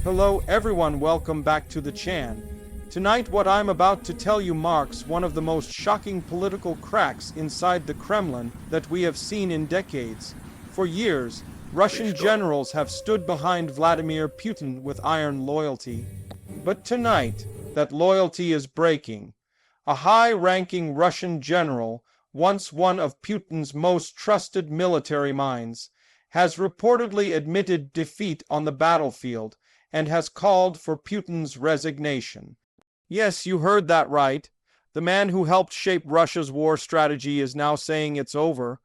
Hello everyone, welcome back to the Chan. Tonight what I'm about to tell you marks one of the most shocking political cracks inside the Kremlin that we have seen in decades. For years, Russian generals have stood behind Vladimir Putin with iron loyalty. But tonight, that loyalty is breaking. A high-ranking Russian general, once one of Putin's most trusted military minds, has reportedly admitted defeat on the battlefield and has called for Putin's resignation. Yes, you heard that right. The man who helped shape Russia's war strategy is now saying it's over.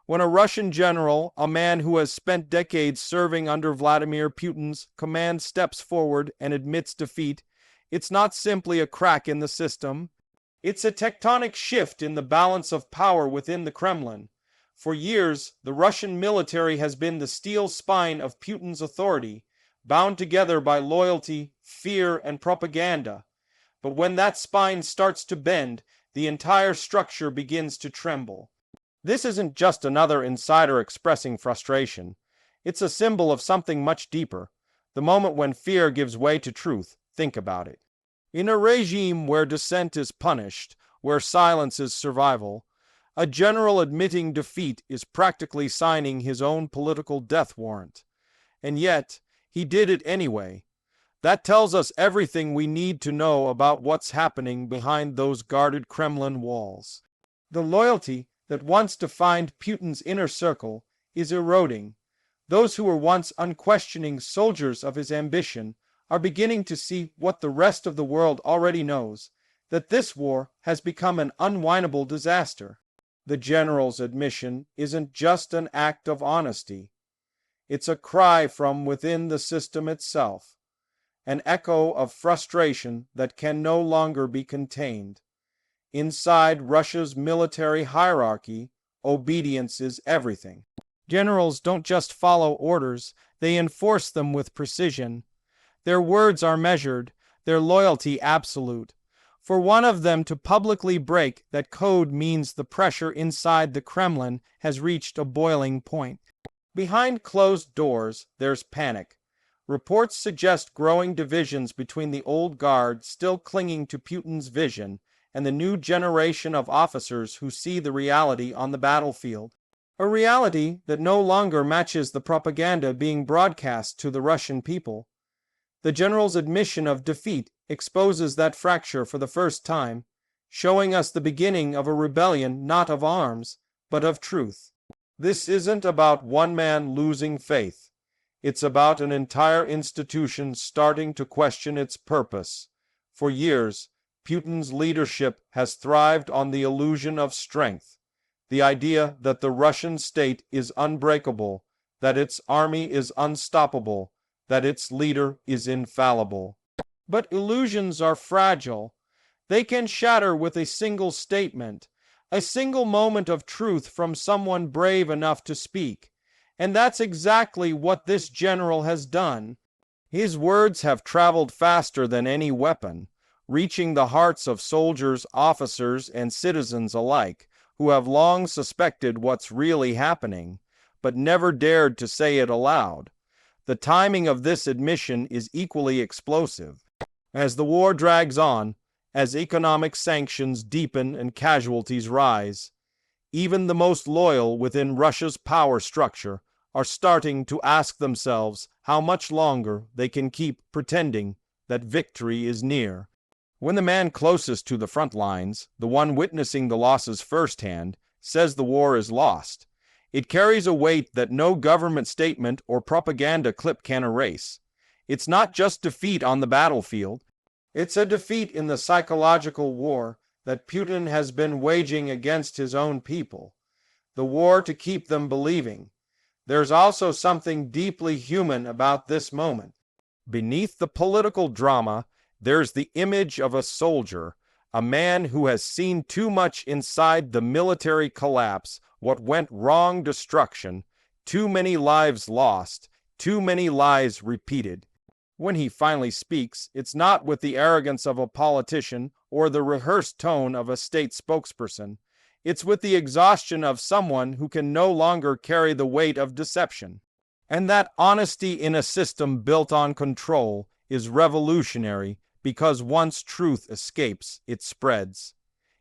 When a Russian general, a man who has spent decades serving under Vladimir Putin's command, steps forward and admits defeat, it's not simply a crack in the system. It's a tectonic shift in the balance of power within the Kremlin. For years, the Russian military has been the steel spine of Putin's authority, bound together by loyalty, fear, and propaganda. But when that spine starts to bend, the entire structure begins to tremble. This isn't just another insider expressing frustration. It's a symbol of something much deeper. The moment when fear gives way to truth. Think about it. In a regime where dissent is punished, where silence is survival, a general admitting defeat is practically signing his own political death warrant. And yet, he did it anyway. That tells us everything we need to know about what's happening behind those guarded Kremlin walls. The loyalty that once defined Putin's inner circle is eroding. Those who were once unquestioning soldiers of his ambition are beginning to see what the rest of the world already knows, that this war has become an unwinnable disaster. The general's admission isn't just an act of honesty. It's a cry from within the system itself, an echo of frustration that can no longer be contained. Inside Russia's military hierarchy, obedience is everything. Generals don't just follow orders, they enforce them with precision. Their words are measured, their loyalty absolute. For one of them to publicly break that code means the pressure inside the Kremlin has reached a boiling point. Behind closed doors, there's panic. Reports suggest growing divisions between the old guard still clinging to Putin's vision and the new generation of officers who see the reality on the battlefield. A reality that no longer matches the propaganda being broadcast to the Russian people. The general's admission of defeat exposes that fracture for the first time, showing us the beginning of a rebellion not of arms, but of truth. This isn't about one man losing faith. It's about an entire institution starting to question its purpose. For years, Putin's leadership has thrived on the illusion of strength, the idea that the Russian state is unbreakable, that its army is unstoppable, that its leader is infallible. But illusions are fragile. They can shatter with a single statement, a single moment of truth from someone brave enough to speak. And that's exactly what this general has done. His words have traveled faster than any weapon, reaching the hearts of soldiers, officers, and citizens alike, who have long suspected what's really happening, but never dared to say it aloud. The timing of this admission is equally explosive. As the war drags on, as economic sanctions deepen and casualties rise, even the most loyal within Russia's power structure are starting to ask themselves how much longer they can keep pretending that victory is near. When the man closest to the front lines, the one witnessing the losses firsthand, says the war is lost, it carries a weight that no government statement or propaganda clip can erase. It's not just defeat on the battlefield. It's a defeat in the psychological war that Putin has been waging against his own people. The war to keep them believing. There's also something deeply human about this moment. Beneath the political drama, there's the image of a soldier, a man who has seen too much inside the military collapse, what went wrong destruction, too many lives lost, too many lies repeated. When he finally speaks, it's not with the arrogance of a politician or the rehearsed tone of a state spokesperson. It's with the exhaustion of someone who can no longer carry the weight of deception. And that honesty in a system built on control is revolutionary because once truth escapes, it spreads.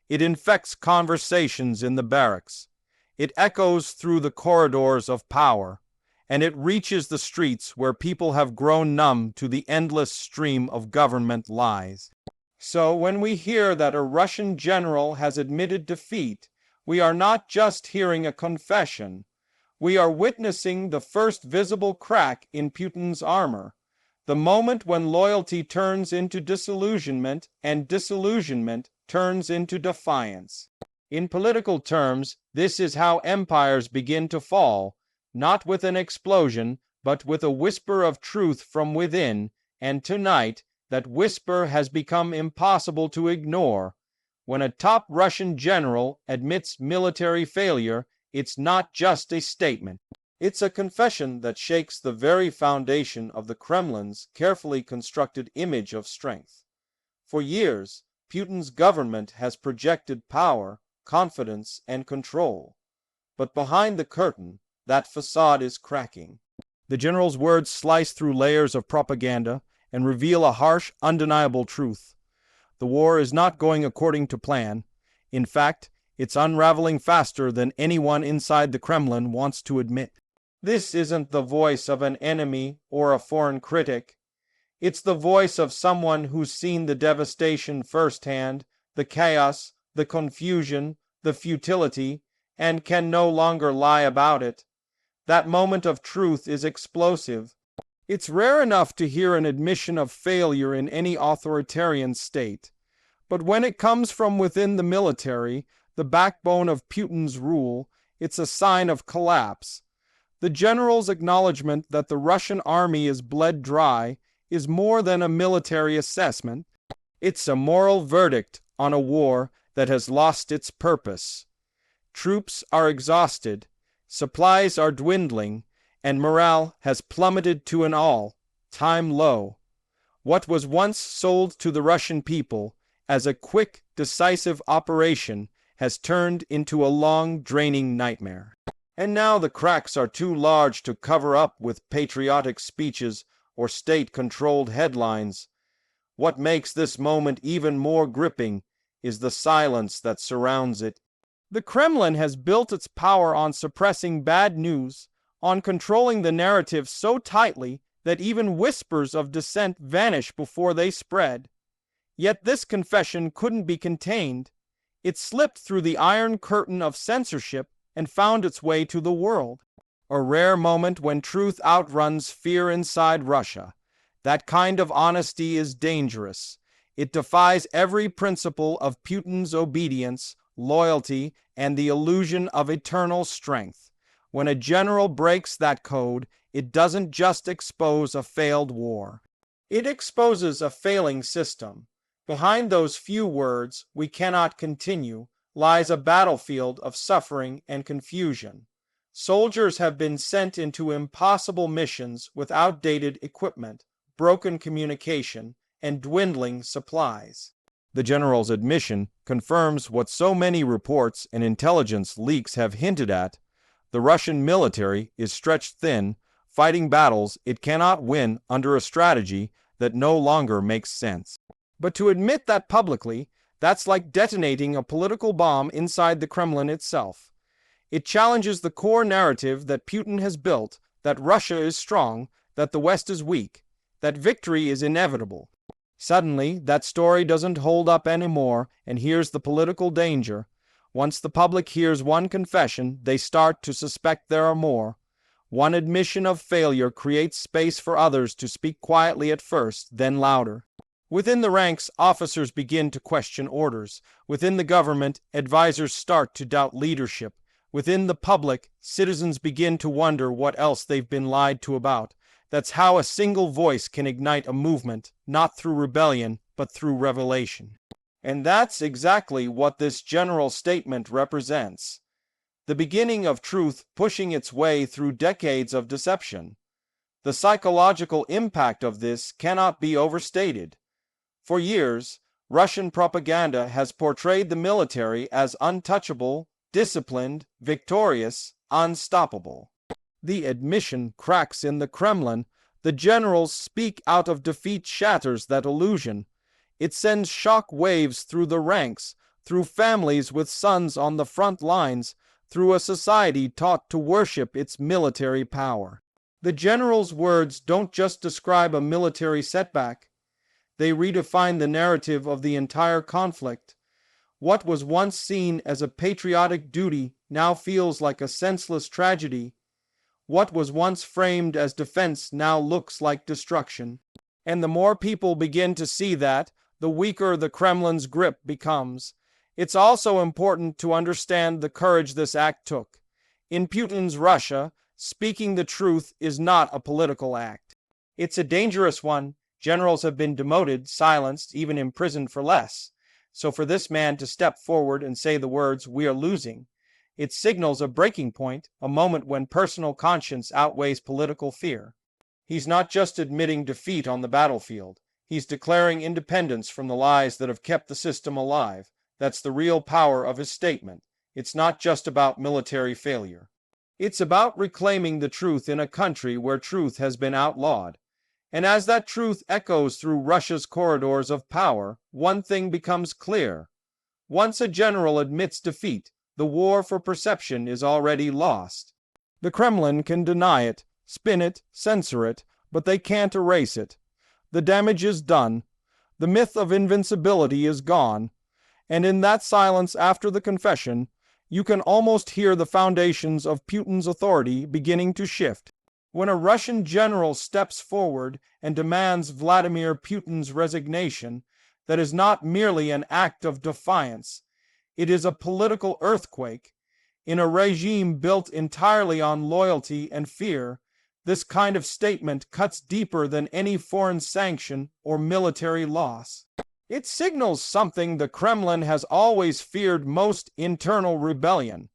It infects conversations in the barracks. It echoes through the corridors of power, and it reaches the streets where people have grown numb to the endless stream of government lies. So when we hear that a Russian general has admitted defeat, we are not just hearing a confession. We are witnessing the first visible crack in Putin's armor, the moment when loyalty turns into disillusionment and disillusionment turns into defiance. In political terms, this is how empires begin to fall, not with an explosion, but with a whisper of truth from within, and tonight, that whisper has become impossible to ignore. When a top Russian general admits military failure, it's not just a statement. It's a confession that shakes the very foundation of the Kremlin's carefully constructed image of strength. For years, Putin's government has projected power, confidence, and control. But behind the curtain, that facade is cracking. The general's words slice through layers of propaganda and reveal a harsh, undeniable truth. The war is not going according to plan. In fact, it's unraveling faster than anyone inside the Kremlin wants to admit. This isn't the voice of an enemy or a foreign critic. It's the voice of someone who's seen the devastation firsthand, the chaos, the confusion, the futility, and can no longer lie about it. That moment of truth is explosive. It's rare enough to hear an admission of failure in any authoritarian state. But when it comes from within the military, the backbone of Putin's rule, it's a sign of collapse. The general's acknowledgement that the Russian army is bled dry is more than a military assessment. It's a moral verdict on a war that has lost its purpose. Troops are exhausted, supplies are dwindling, and morale has plummeted to an all-time low. What was once sold to the Russian people as a quick, decisive operation has turned into a long, draining nightmare. And now the cracks are too large to cover up with patriotic speeches or state-controlled headlines. What makes this moment even more gripping is the silence that surrounds it. The Kremlin has built its power on suppressing bad news, on controlling the narrative so tightly that even whispers of dissent vanish before they spread. Yet this confession couldn't be contained. It slipped through the iron curtain of censorship and found its way to the world. A rare moment when truth outruns fear inside Russia. That kind of honesty is dangerous. It defies every principle of Putin's obedience, loyalty, and the illusion of eternal strength. When a general breaks that code, it doesn't just expose a failed war. It exposes a failing system. Behind those few words, "we cannot continue," lies a battlefield of suffering and confusion. Soldiers have been sent into impossible missions with outdated equipment, broken communication, and dwindling supplies. The general's admission confirms what so many reports and intelligence leaks have hinted at. The Russian military is stretched thin, fighting battles it cannot win under a strategy that no longer makes sense. But to admit that publicly, that's like detonating a political bomb inside the Kremlin itself. It challenges the core narrative that Putin has built, that Russia is strong, that the West is weak, that victory is inevitable. Suddenly, that story doesn't hold up anymore, and here's the political danger. Once the public hears one confession, they start to suspect there are more. One admission of failure creates space for others to speak quietly at first, then louder. Within the ranks, officers begin to question orders. Within the government, advisors start to doubt leadership. Within the public, citizens begin to wonder what else they've been lied to about. That's how a single voice can ignite a movement, not through rebellion, but through revelation. And that's exactly what this general statement represents. The beginning of truth pushing its way through decades of deception. The psychological impact of this cannot be overstated. For years, Russian propaganda has portrayed the military as untouchable, disciplined, victorious, unstoppable. The admission cracks in the Kremlin. The generals speak out of defeat shatters that illusion. It sends shock waves through the ranks, through families with sons on the front lines, through a society taught to worship its military power. The general's words don't just describe a military setback. They redefine the narrative of the entire conflict. What was once seen as a patriotic duty now feels like a senseless tragedy. What was once framed as defense now looks like destruction. And the more people begin to see that, the weaker the Kremlin's grip becomes. It's also important to understand the courage this act took. In Putin's Russia, speaking the truth is not a political act. It's a dangerous one. Generals have been demoted, silenced, even imprisoned for less. So for this man to step forward and say the words, "We are losing," it signals a breaking point, a moment when personal conscience outweighs political fear. He's not just admitting defeat on the battlefield. He's declaring independence from the lies that have kept the system alive. That's the real power of his statement. It's not just about military failure. It's about reclaiming the truth in a country where truth has been outlawed. And as that truth echoes through Russia's corridors of power, one thing becomes clear. Once a general admits defeat, the war for perception is already lost. The Kremlin can deny it, spin it, censor it, but they can't erase it. The damage is done. The myth of invincibility is gone. And in that silence after the confession, you can almost hear the foundations of Putin's authority beginning to shift. When a Russian general steps forward and demands Vladimir Putin's resignation, that is not merely an act of defiance. It is a political earthquake. In a regime built entirely on loyalty and fear, this kind of statement cuts deeper than any foreign sanction or military loss. It signals something the Kremlin has always feared most: internal rebellion.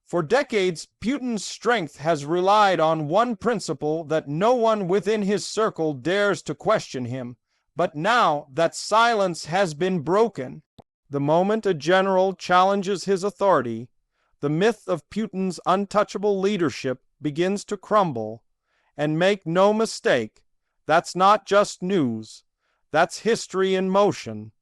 For decades, Putin's strength has relied on one principle: that no one within his circle dares to question him. But now that silence has been broken. The moment a general challenges his authority, the myth of Putin's untouchable leadership begins to crumble. And make no mistake, that's not just news. That's history in motion.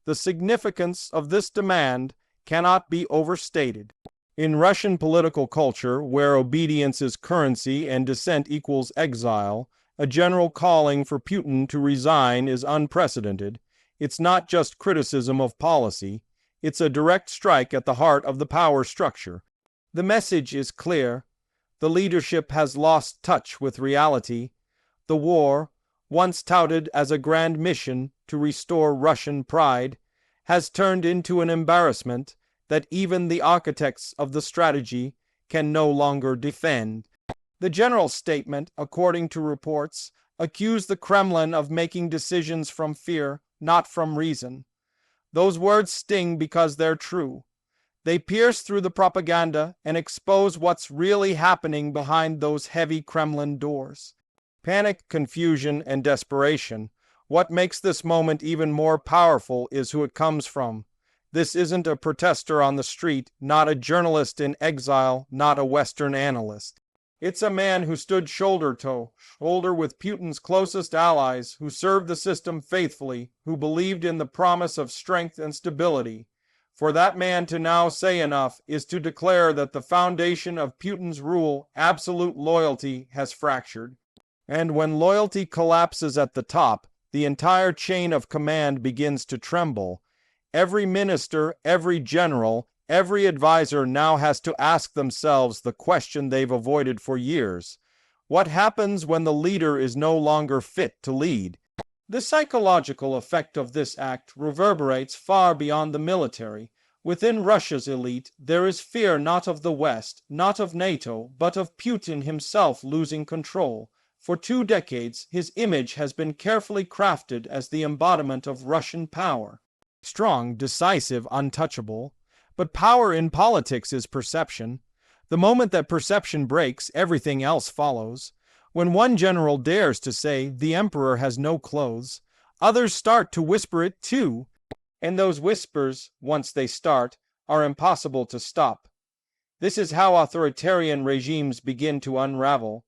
The significance of this demand cannot be overstated. In Russian political culture, where obedience is currency and dissent equals exile, a general calling for Putin to resign is unprecedented. It's not just criticism of policy. It's a direct strike at the heart of the power structure. The message is clear. The leadership has lost touch with reality. The war, once touted as a grand mission to restore Russian pride, has turned into an embarrassment that even the architects of the strategy can no longer defend. The general statement, according to reports, accused the Kremlin of making decisions from fear, not from reason. Those words sting because they're true. They pierce through the propaganda and expose what's really happening behind those heavy Kremlin doors. Panic, confusion, and desperation. What makes this moment even more powerful is who it comes from. This isn't a protester on the street, not a journalist in exile, not a Western analyst. It's a man who stood shoulder to shoulder with Putin's closest allies, who served the system faithfully, who believed in the promise of strength and stability. For that man to now say enough is to declare that the foundation of Putin's rule, absolute loyalty, has fractured. And when loyalty collapses at the top, the entire chain of command begins to tremble. Every minister, every general, every advisor now has to ask themselves the question they've avoided for years. What happens when the leader is no longer fit to lead? The psychological effect of this act reverberates far beyond the military. Within Russia's elite, there is fear not of the West, not of NATO, but of Putin himself losing control. For 2 decades, his image has been carefully crafted as the embodiment of Russian power. Strong, decisive, untouchable. But power in politics is perception. The moment that perception breaks, everything else follows. When one general dares to say, "The emperor has no clothes," others start to whisper it too. And those whispers, once they start, are impossible to stop. This is how authoritarian regimes begin to unravel,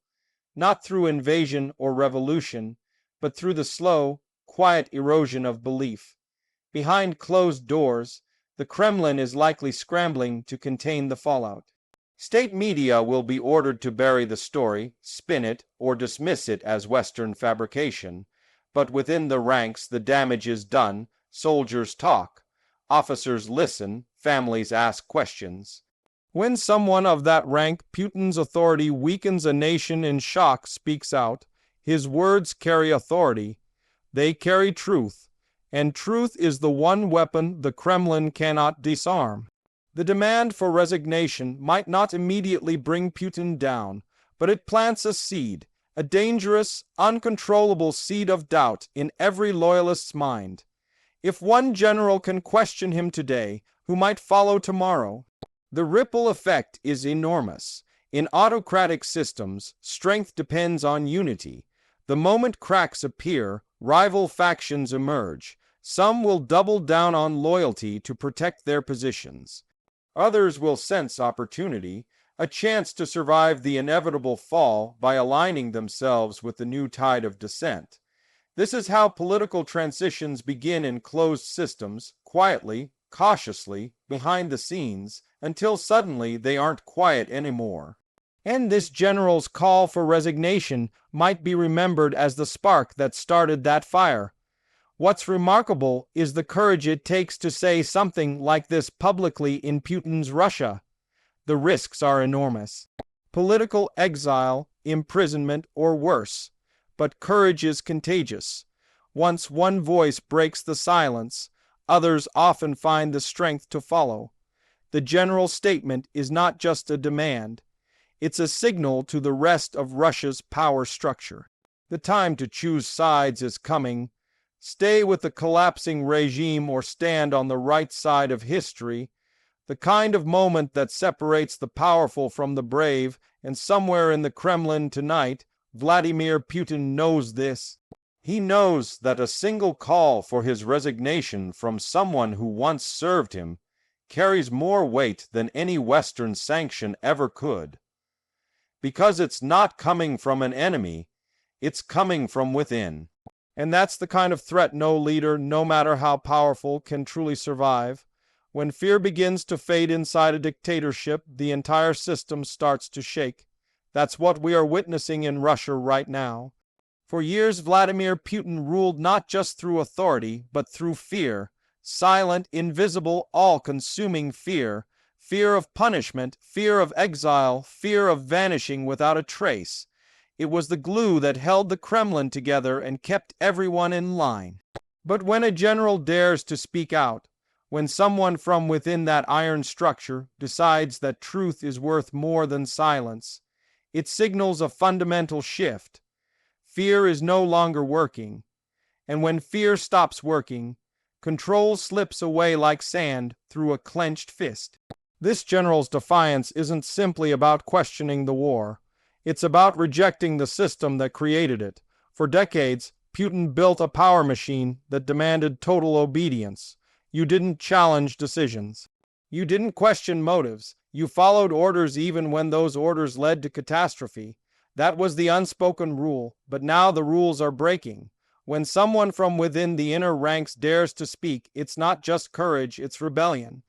not through invasion or revolution, but through the slow, quiet erosion of belief. Behind closed doors, the Kremlin is likely scrambling to contain the fallout. State media will be ordered to bury the story, spin it, or dismiss it as Western fabrication. But within the ranks, the damage is done. Soldiers talk. Officers listen. Families ask questions. When someone of that rank, Putin's authority weakens, a nation in shock speaks out. His words carry authority. They carry truth. And truth is the one weapon the Kremlin cannot disarm. The demand for resignation might not immediately bring Putin down, but it plants a seed, a dangerous, uncontrollable seed of doubt in every loyalist's mind. If one general can question him today, who might follow tomorrow? The ripple effect is enormous. In autocratic systems, strength depends on unity. The moment cracks appear, rival factions emerge. Some will double down on loyalty to protect their positions. Others will sense opportunity, a chance to survive the inevitable fall by aligning themselves with the new tide of dissent. This is how political transitions begin in closed systems, quietly, cautiously, behind the scenes, until suddenly they aren't quiet anymore. And this general's call for resignation might be remembered as the spark that started that fire. What's remarkable is the courage it takes to say something like this publicly in Putin's Russia. The risks are enormous. Political exile, imprisonment, or worse. But courage is contagious. Once one voice breaks the silence, others often find the strength to follow. The general statement is not just a demand. It's a signal to the rest of Russia's power structure. The time to choose sides is coming. Stay with the collapsing regime or stand on the right side of history. The kind of moment that separates the powerful from the brave, and somewhere in the Kremlin tonight, Vladimir Putin knows this. He knows that a single call for his resignation from someone who once served him carries more weight than any Western sanction ever could. Because it's not coming from an enemy, it's coming from within. And that's the kind of threat no leader, no matter how powerful, can truly survive. When fear begins to fade inside a dictatorship, the entire system starts to shake. That's what we are witnessing in Russia right now. For years, Vladimir Putin ruled not just through authority, but through fear. Silent, invisible, all-consuming fear. Fear of punishment, fear of exile, fear of vanishing without a trace. It was the glue that held the Kremlin together and kept everyone in line. But when a general dares to speak out, when someone from within that iron structure decides that truth is worth more than silence, it signals a fundamental shift. Fear is no longer working. And when fear stops working, control slips away like sand through a clenched fist. This general's defiance isn't simply about questioning the war. It's about rejecting the system that created it. For decades, Putin built a power machine that demanded total obedience. You didn't challenge decisions. You didn't question motives. You followed orders even when those orders led to catastrophe. That was the unspoken rule, but now the rules are breaking. When someone from within the inner ranks dares to speak, it's not just courage, it's rebellion.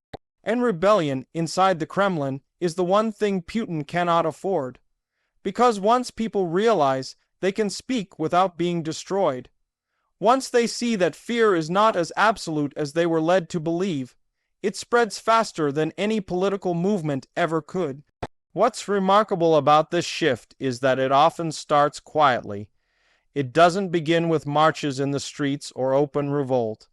And rebellion, inside the Kremlin, is the one thing Putin cannot afford. Because once people realize they can speak without being destroyed, once they see that fear is not as absolute as they were led to believe, it spreads faster than any political movement ever could. What's remarkable about this shift is that it often starts quietly. It doesn't begin with marches in the streets or open revolt.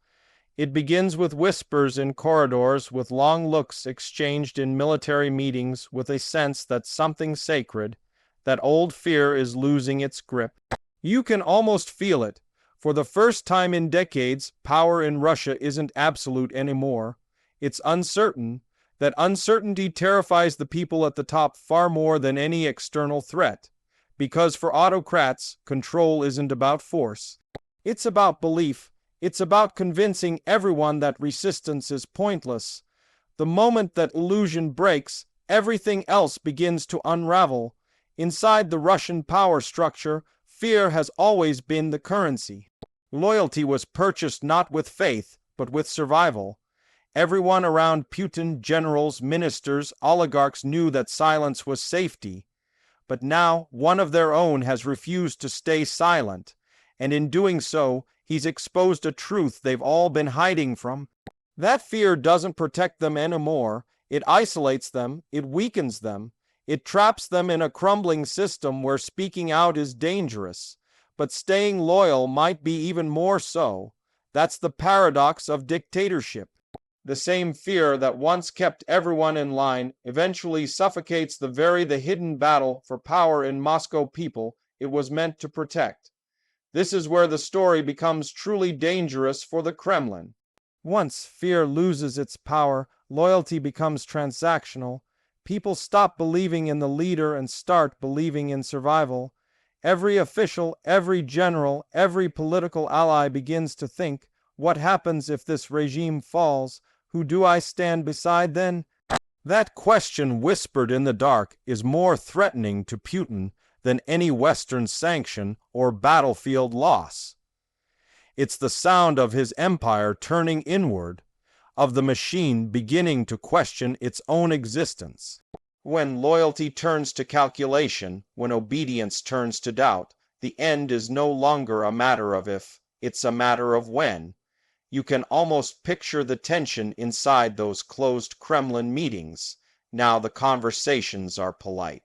It begins with whispers in corridors, with long looks exchanged in military meetings, with a sense that something sacred, that old fear, is losing its grip. You can almost feel it. For the first time in decades, power in Russia isn't absolute anymore. It's uncertain. That uncertainty terrifies the people at the top far more than any external threat. Because for autocrats, control isn't about force. It's about belief. It's about convincing everyone that resistance is pointless. The moment that illusion breaks, everything else begins to unravel. Inside the Russian power structure, fear has always been the currency. Loyalty was purchased not with faith, but with survival. Everyone around Putin, generals, ministers, oligarchs knew that silence was safety. But now one of their own has refused to stay silent, and in doing so, he's exposed a truth they've all been hiding from. That fear doesn't protect them anymore. It isolates them, it weakens them, it traps them in a crumbling system where speaking out is dangerous. But staying loyal might be even more so. That's the paradox of dictatorship. The same fear that once kept everyone in line eventually suffocates the hidden battle for power in Moscow people it was meant to protect. This is where the story becomes truly dangerous for the Kremlin. Once fear loses its power, loyalty becomes transactional. People stop believing in the leader and start believing in survival. Every official, every general, every political ally begins to think, what happens if this regime falls? Who do I stand beside then? That question whispered in the dark is more threatening to Putin than any Western sanction or battlefield loss. It's the sound of his empire turning inward, of the machine beginning to question its own existence. When loyalty turns to calculation, when obedience turns to doubt, the end is no longer a matter of if, it's a matter of when. You can almost picture the tension inside those closed Kremlin meetings. Now the conversations are polite.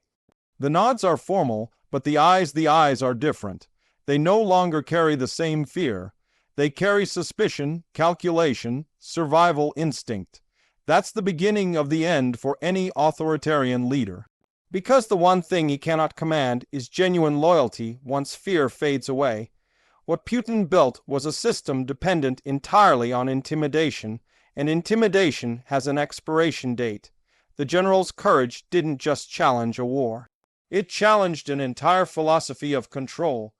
The nods are formal, but the eyes are different. They no longer carry the same fear. They carry suspicion, calculation, survival instinct. That's the beginning of the end for any authoritarian leader. Because the one thing he cannot command is genuine loyalty once fear fades away. What Putin built was a system dependent entirely on intimidation, and intimidation has an expiration date. The general's courage didn't just challenge a war. It challenged an entire philosophy of control.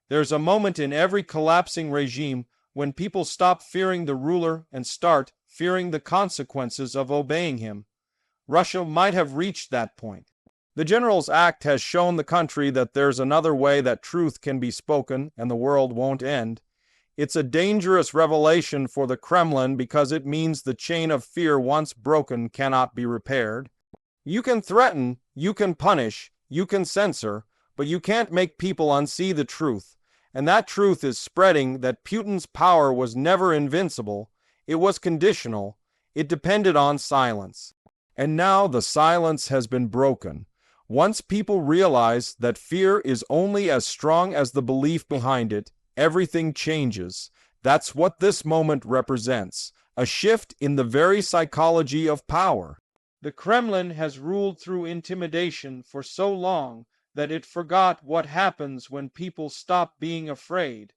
There's a moment in every collapsing regime when people stop fearing the ruler and start fearing the consequences of obeying him. Russia might have reached that point. The general's act has shown the country that there's another way that truth can be spoken and the world won't end. It's a dangerous revelation for the Kremlin because it means the chain of fear once broken cannot be repaired. You can threaten, you can punish, you can censor, but you can't make people unsee the truth. And that truth is spreading that Putin's power was never invincible. It was conditional. It depended on silence. And now the silence has been broken. Once people realize that fear is only as strong as the belief behind it, everything changes. That's what this moment represents, a shift in the very psychology of power. The Kremlin has ruled through intimidation for so long that it forgot what happens when people stop being afraid.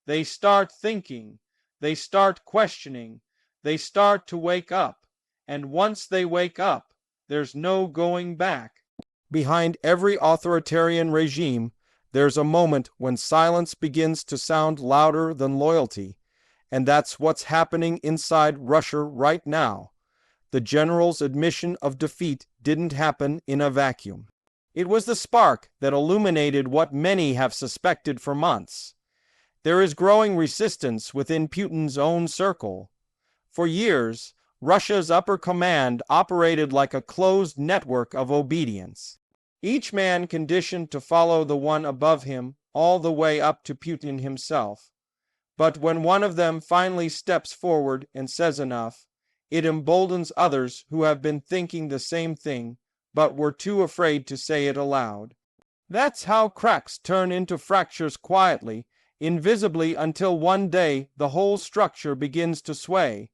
They start thinking, they start questioning, they start to wake up. And once they wake up, there's no going back. Behind every authoritarian regime, there's a moment when silence begins to sound louder than loyalty. And that's what's happening inside Russia right now. The general's admission of defeat didn't happen in a vacuum. It was the spark that illuminated what many have suspected for months. There is growing resistance within Putin's own circle. For years, Russia's upper command operated like a closed network of obedience. Each man conditioned to follow the one above him all the way up to Putin himself. But when one of them finally steps forward and says enough, it emboldens others who have been thinking the same thing, but were too afraid to say it aloud. That's how cracks turn into fractures quietly, invisibly, until one day the whole structure begins to sway.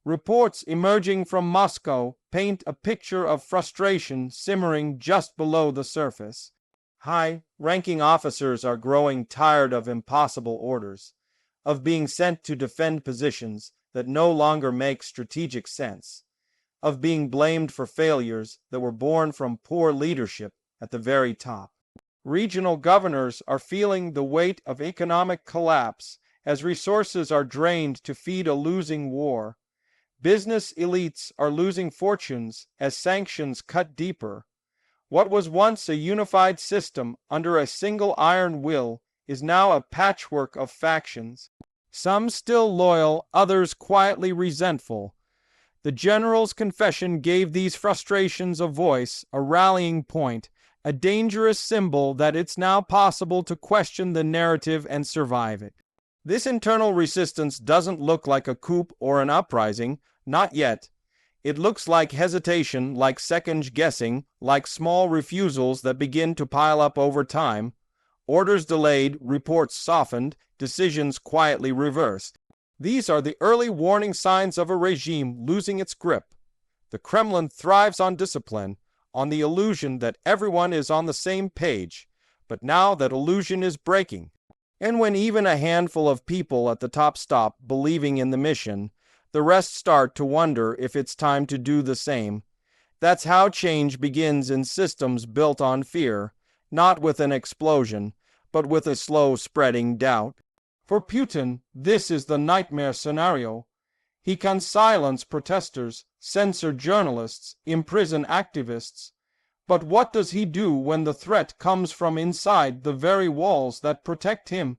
Reports emerging from Moscow paint a picture of frustration simmering just below the surface. High-ranking officers are growing tired of impossible orders, of being sent to defend positions that no longer make strategic sense, of being blamed for failures that were born from poor leadership at the very top. Regional governors are feeling the weight of economic collapse as resources are drained to feed a losing war. Business elites are losing fortunes as sanctions cut deeper. What was once a unified system under a single iron will is now a patchwork of factions. Some still loyal, others quietly resentful. The general's confession gave these frustrations a voice, a rallying point, a dangerous symbol that it's now possible to question the narrative and survive it. This internal resistance doesn't look like a coup or an uprising, not yet. It looks like hesitation, like second guessing, like small refusals that begin to pile up over time. Orders delayed, reports softened, decisions quietly reversed. These are the early warning signs of a regime losing its grip. The Kremlin thrives on discipline, on the illusion that everyone is on the same page. But now that illusion is breaking. And when even a handful of people at the top stop believing in the mission, the rest start to wonder if it's time to do the same. That's how change begins in systems built on fear, not with an explosion, but with a slow spreading doubt. For Putin, this is the nightmare scenario. He can silence protesters, censor journalists, imprison activists. But what does he do when the threat comes from inside the very walls that protect him?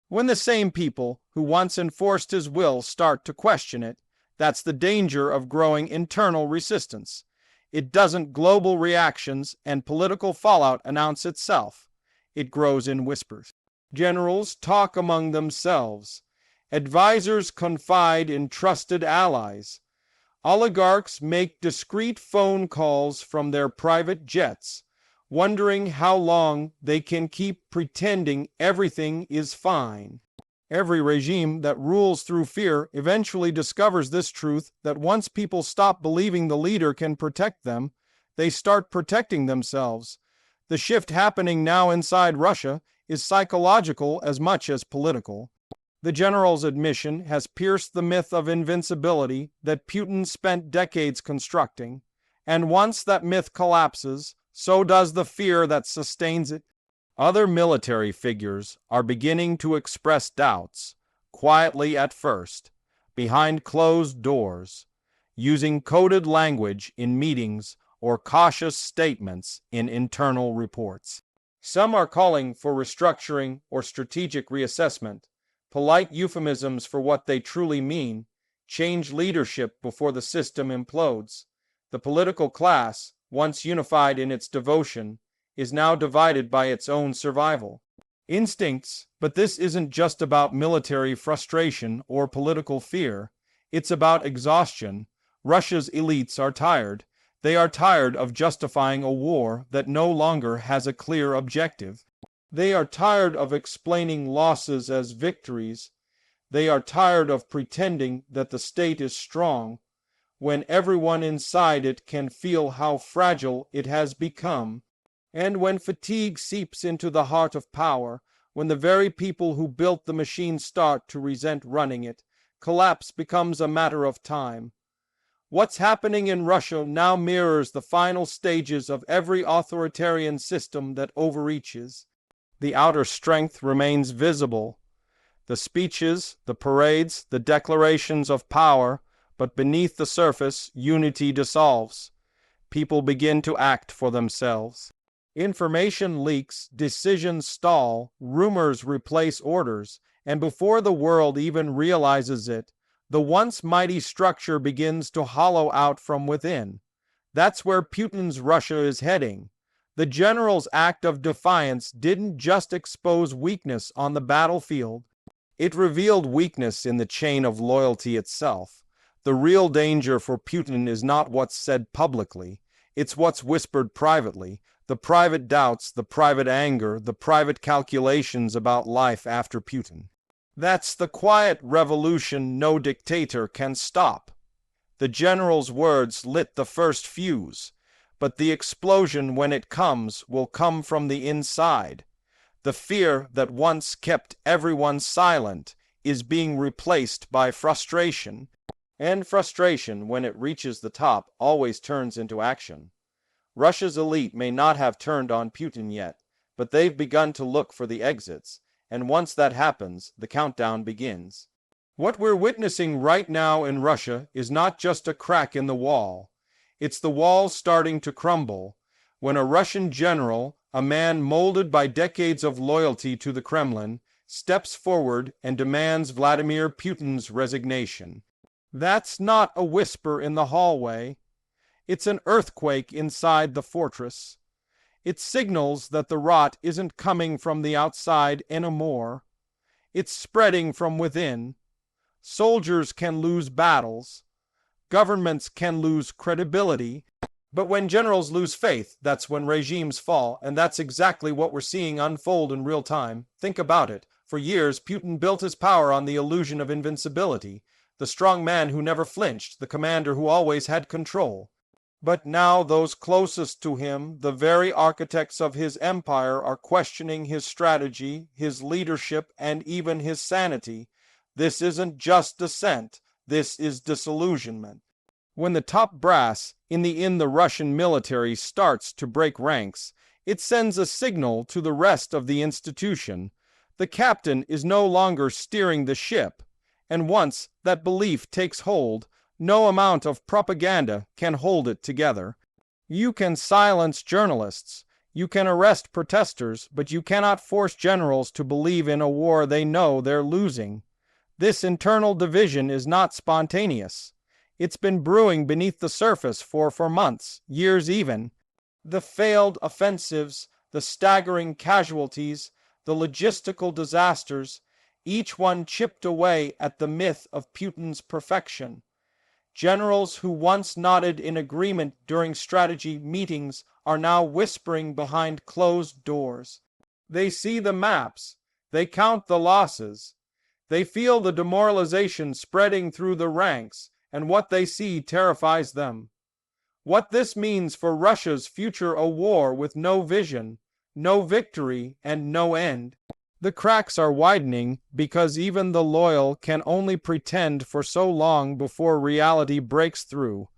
When the same people who once enforced his will start to question it, that's the danger of growing internal resistance. It doesn't global reactions and political fallout announce itself. It grows in whispers. Generals talk among themselves. Advisors confide in trusted allies. Oligarchs make discreet phone calls from their private jets, wondering how long they can keep pretending everything is fine. Every regime that rules through fear eventually discovers this truth that once people stop believing the leader can protect them, they start protecting themselves. The shift happening now inside Russia is psychological as much as political. The general's admission has pierced the myth of invincibility that Putin spent decades constructing, and once that myth collapses, so does the fear that sustains it. Other military figures are beginning to express doubts, quietly at first, behind closed doors, using coded language in meetings or cautious statements in internal reports. Some are calling for restructuring or strategic reassessment, polite euphemisms for what they truly mean, change leadership before the system implodes. The political class, once unified in its devotion, is now divided by its own survival instincts. But this isn't just about military frustration or political fear. It's about exhaustion. Russia's elites are tired. They are tired of justifying a war that no longer has a clear objective. They are tired of explaining losses as victories. They are tired of pretending that the state is strong, when everyone inside it can feel how fragile it has become. And when fatigue seeps into the heart of power, when the very people who built the machine start to resent running it, collapse becomes a matter of time. What's happening in Russia now mirrors the final stages of every authoritarian system that overreaches. The outer strength remains visible. The speeches, the parades, the declarations of power, but beneath the surface, unity dissolves. People begin to act for themselves. Information leaks, decisions stall, rumors replace orders, and before the world even realizes it, the once mighty structure begins to hollow out from within. That's where Putin's Russia is heading. The general's act of defiance didn't just expose weakness on the battlefield. It revealed weakness in the chain of loyalty itself. The real danger for Putin is not what's said publicly. It's what's whispered privately. The private doubts, the private anger, the private calculations about life after Putin. That's the quiet revolution no dictator can stop. The general's words lit the first fuse. But the explosion, when it comes, will come from the inside. The fear that once kept everyone silent is being replaced by frustration. And frustration, when it reaches the top, always turns into action. Russia's elite may not have turned on Putin yet, but they've begun to look for the exits, and once that happens, the countdown begins. What we're witnessing right now in Russia is not just a crack in the wall. It's the wall starting to crumble when a Russian general, a man molded by decades of loyalty to the Kremlin, steps forward and demands Vladimir Putin's resignation. That's not a whisper in the hallway. It's an earthquake inside the fortress. It signals that the rot isn't coming from the outside anymore. It's spreading from within. Soldiers can lose battles. Governments can lose credibility. But when generals lose faith, that's when regimes fall, and that's exactly what we're seeing unfold in real time. Think about it. For years, Putin built his power on the illusion of invincibility, the strong man who never flinched, the commander who always had control. But now those closest to him, the very architects of his empire, are questioning his strategy, his leadership, and even his sanity. This isn't just dissent, this is disillusionment. When the top brass in the Russian military starts to break ranks, it sends a signal to the rest of the institution. The captain is no longer steering the ship, and once that belief takes hold, no amount of propaganda can hold it together. You can silence journalists, you can arrest protesters, but you cannot force generals to believe in a war they know they're losing. This internal division is not spontaneous. It's been brewing beneath the surface for months, years even. The failed offensives, the staggering casualties, the logistical disasters, each one chipped away at the myth of Putin's perfection. Generals who once nodded in agreement during strategy meetings are now whispering behind closed doors. They see the maps, they count the losses, they feel the demoralization spreading through the ranks, and what they see terrifies them. What this means for Russia's future: a war with no vision, no victory, and no end. The cracks are widening because even the loyal can only pretend for so long before reality breaks through.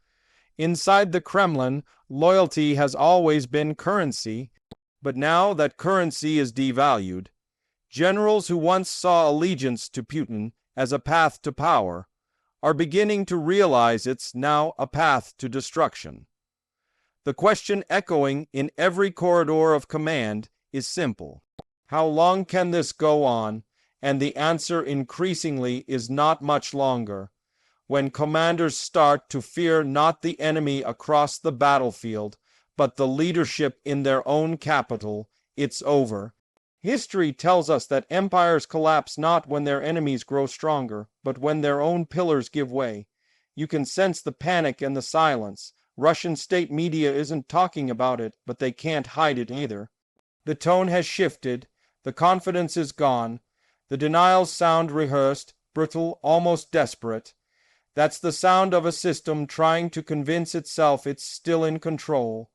Inside the Kremlin, loyalty has always been currency, but now that currency is devalued, generals who once saw allegiance to Putin as a path to power are beginning to realize it's now a path to destruction. The question echoing in every corridor of command is simple. How long can this go on? And the answer increasingly is not much longer. When commanders start to fear not the enemy across the battlefield, but the leadership in their own capital, it's over. History tells us that empires collapse not when their enemies grow stronger, but when their own pillars give way. You can sense the panic and the silence. Russian state media isn't talking about it, but they can't hide it either. The tone has shifted, the confidence is gone, the denials sound rehearsed, brittle, almost desperate. That's the sound of a system trying to convince itself it's still in control.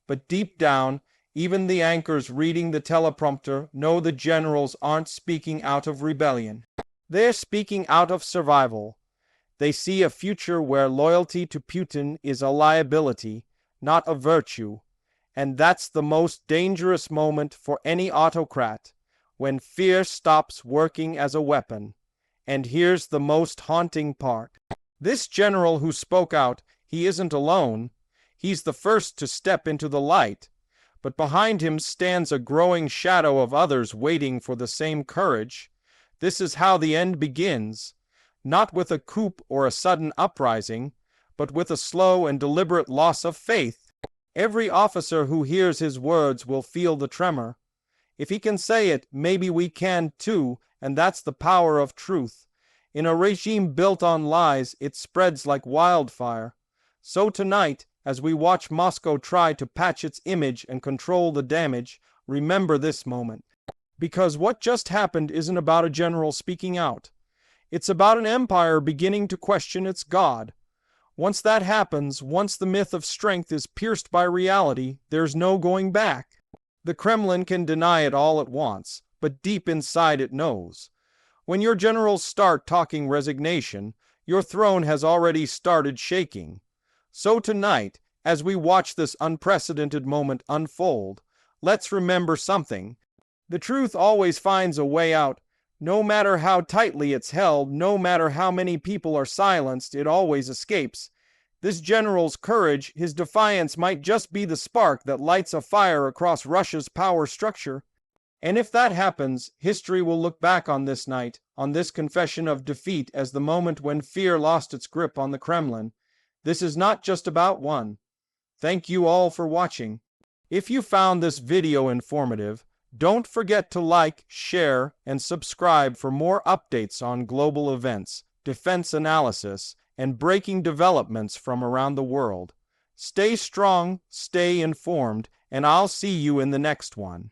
But deep down, even the anchors reading the teleprompter know the generals aren't speaking out of rebellion. They're speaking out of survival. They see a future where loyalty to Putin is a liability, not a virtue. And that's the most dangerous moment for any autocrat, when fear stops working as a weapon. And here's the most haunting part. This general who spoke out, he isn't alone. He's the first to step into the light. But behind him stands a growing shadow of others waiting for the same courage. This is how the end begins, not with a coup or a sudden uprising, but with a slow and deliberate loss of faith. Every officer who hears his words will feel the tremor. If he can say it, maybe we can too, and that's the power of truth. In a regime built on lies, it spreads like wildfire. So tonight, as we watch Moscow try to patch its image and control the damage, remember this moment. Because what just happened isn't about a general speaking out. It's about an empire beginning to question its God. Once that happens, once the myth of strength is pierced by reality, there's no going back. The Kremlin can deny it all it wants, but deep inside it knows. When your generals start talking resignation, your throne has already started shaking. So tonight, as we watch this unprecedented moment unfold, let's remember something. The truth always finds a way out, No matter how tightly it's held, no matter how many people are silenced, it always escapes. This general's courage, his defiance, might just be the spark that lights a fire across Russia's power structure. And if that happens, history will look back on this night, on this confession of defeat, as the moment when fear lost its grip on the Kremlin. This is not just about one. Thank you all for watching. If you found this video informative, don't forget to like, share, and subscribe for more updates on global events, defense analysis, and breaking developments from around the world. Stay strong, stay informed, and I'll see you in the next one.